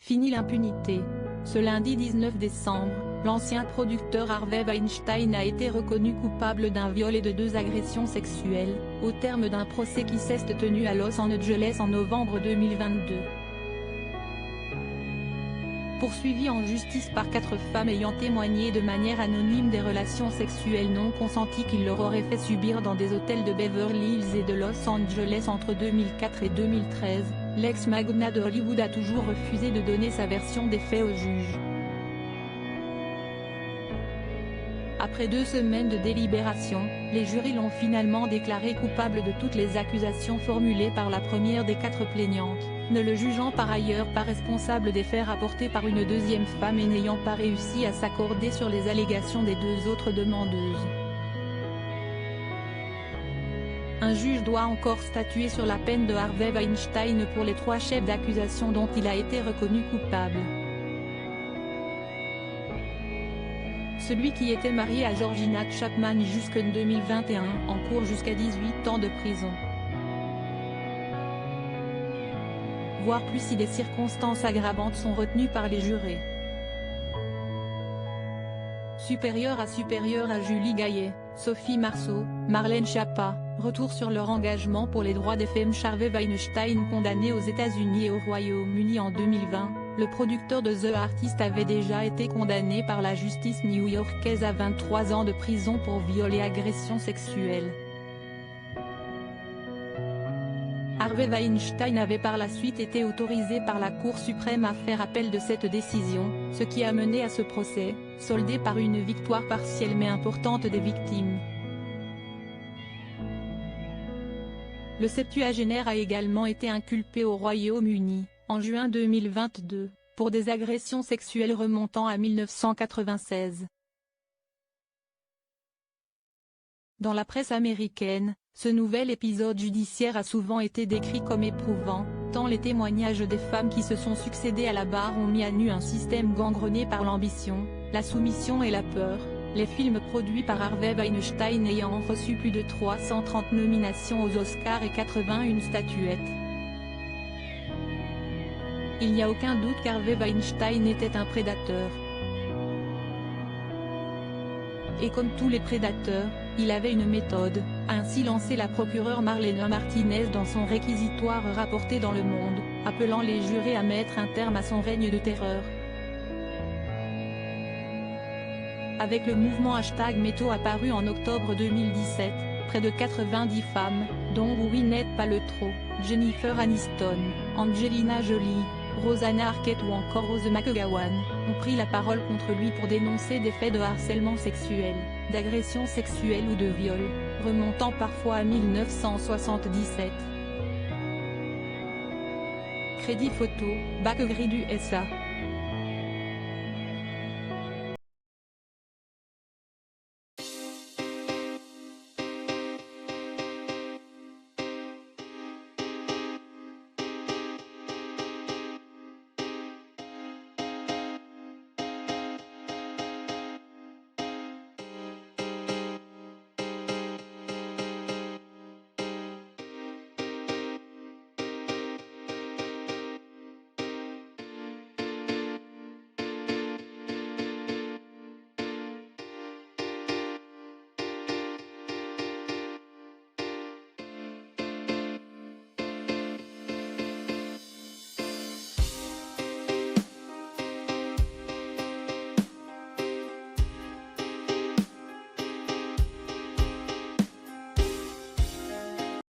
Fini l'impunité. Ce lundi 19 décembre, l'ancien producteur Harvey Weinstein a été reconnu coupable d'un viol et de 2 agressions sexuelles, au terme d'un procès qui s'est tenu à Los Angeles en novembre 2022. Poursuivi en justice par 4 femmes ayant témoigné de manière anonyme des relations sexuelles non consenties qu'il leur aurait fait subir dans des hôtels de Beverly Hills et de Los Angeles entre 2004 et 2013, l'ex-magnat de Hollywood a toujours refusé de donner sa version des faits au juge. Après 2 semaines de délibération, les jurys l'ont finalement déclaré coupable de toutes les accusations formulées par la première des 4 plaignantes, ne le jugeant par ailleurs pas responsable des faits rapportés par une 2e femme et n'ayant pas réussi à s'accorder sur les allégations des 2 autres demandeuses. Un juge doit encore statuer sur la peine de Harvey Weinstein pour les 3 chefs d'accusation dont il a été reconnu coupable. Celui qui était marié à Georgina Chapman jusqu'en 2021 encourt jusqu'à 18 ans de prison. Voir plus si des circonstances aggravantes sont retenues par les jurés. Supérieure à Julie Gaillet, Sophie Marceau, Marlène Schiappa, retour sur leur engagement pour les droits des femmes. Harvey Weinstein condamné aux États-Unis et au Royaume-Uni en 2020, le producteur de The Artist avait déjà été condamné par la justice new-yorkaise à 23 ans de prison pour viol et agression sexuelle. Harvey Weinstein avait par la suite été autorisé par la Cour suprême à faire appel de cette décision, ce qui a mené à ce procès, soldé par une victoire partielle mais importante des victimes. Le septuagénaire a également été inculpé au Royaume-Uni, en juin 2022, pour des agressions sexuelles remontant à 1996. Dans la presse américaine, ce nouvel épisode judiciaire a souvent été décrit comme éprouvant, tant les témoignages des femmes qui se sont succédé à la barre ont mis à nu un système gangrené par l'ambition, la soumission et la peur, les films produits par Harvey Weinstein ayant reçu plus de 330 nominations aux Oscars et 81 statuettes. Il n'y a aucun doute qu'Harvey Weinstein était un prédateur. Et comme tous les prédateurs, il avait une méthode, a ainsi lancé la procureure Marlena Martinez dans son réquisitoire rapporté dans Le Monde, appelant les jurés à mettre un terme à son règne de terreur. Avec le mouvement #MeToo apparu en octobre 2017, près de 90 femmes, dont Gwyneth Paltrow, Jennifer Aniston, Angelina Jolie, Rosanna Arquette ou encore Rose McGowan, ont pris la parole contre lui pour dénoncer des faits de harcèlement sexuel, d'agression sexuelle ou de viol, remontant parfois à 1977. Crédit photo, Bakery du SA.